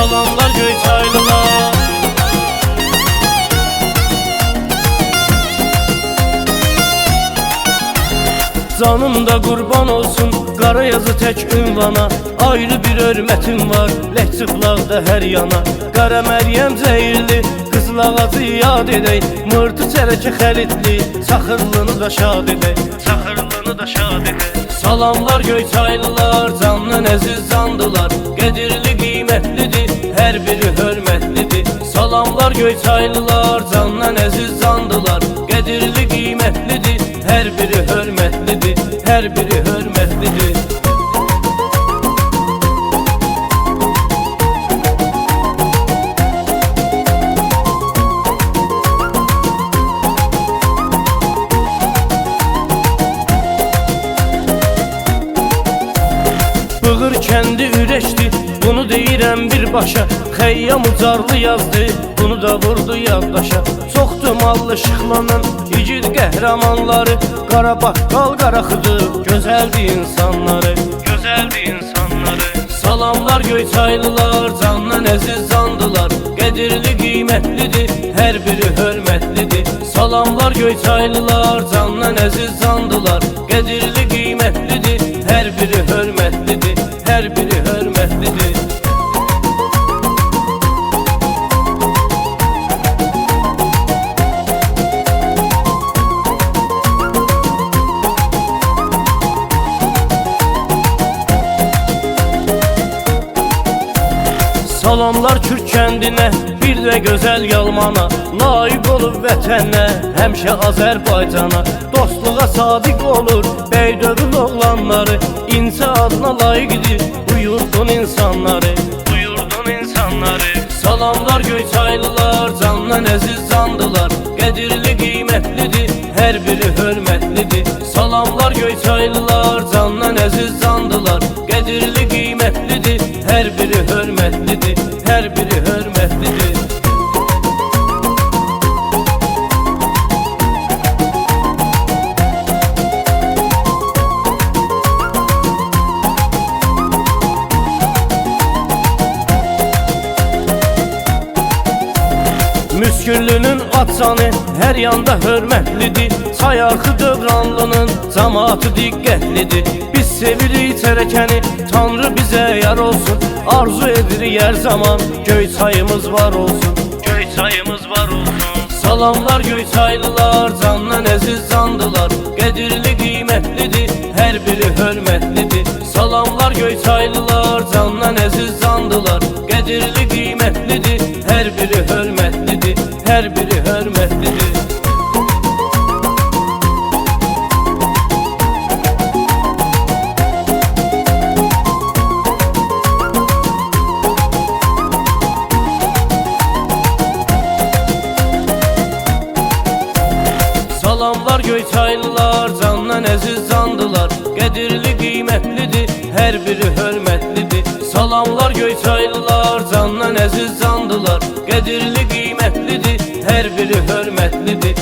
salamlar Göyçaylılar. Canım da qurban olsun qara yazı tək ünvana, ayrı bir hörmətim var ləhçıqlaqda hər yana. Qara Məryəm zəyirli qızıl ağacı yad edək, mırtı çərəkə xəlidli çaxırlını da şad edək, çaxırlını da şad edək. Salamlar Göyçaylılar, candan əziz candılar, qədirli qiymətlidir, hər biri hörmətlidir. Salamlar Göyçaylılar, candan əziz candılar, qədirli qiymətlidir, hər biri hörmətlidir, hər biri hörmətlidir. Bığır kəndi ürəkdi, bunu deyirəm birbaşa. Xəyyam ucarlı yazdı, bunu da vurdu yaddaşa. Çoxdur mallı şıxlanan igid qəhrəmanları, Qarabağ qal qaraxıdı, gözəldi insanları, gözəldi insanları. Salamlar Göyçaylılar, candan əziz candılar, qədirli qiymətlidir, hər biri hörmətlidir. Salamlar Göyçaylılar, candan əziz candılar, qədirli qiymətlidir, hər biri hörmətlidir, hər biri hörmətlidir. Salamlar Kürd kəndinə, bir də gözəl Yalmana, layiq olub vətənə, həmişə Azərbaycana. Dostluğa sadiq olur Bəydövül oğlanları, İnci adına layiqdir bu yurdun insanları, bu yurdun insanları. Salamlar Göyçaylılar, candan əziz candılar, qədirli qiymətlidir, hər biri hörmətlidir. Salamlar Göyçaylılar, candan əziz candılar, qədirli qiymətlidir, hər biri hörmətlidir, hər biri hörmətlidir. Müsküllünün atsanı hər yanda hörmətlidir, Çayarxı dövranlının cəmaatı diqqətlidir. Biz sevirik tərəkəni, Tanrı bizə yar olsun, arzu edirik hər zaman Göyçayımız var olsun, Göyçayımız var olsun. Salamlar Göyçaylılar, candan əziz candılar, qədirli qiymətlidir, hər biri hörmətlidir. Salamlar Göyçaylılar, candan əziz candılar, qədirli qiymətlidir, hər biri hörmətlidir, hər biri hörmətlidir. Salamlar Göyçaylılar, candan əziz candılar, qədirli qiymətlidir, hər biri hörmətlidir. Salamlar Göyçaylılar, candan əziz candılar, qədirli qiymətlidir, hər biri hörmətlidir,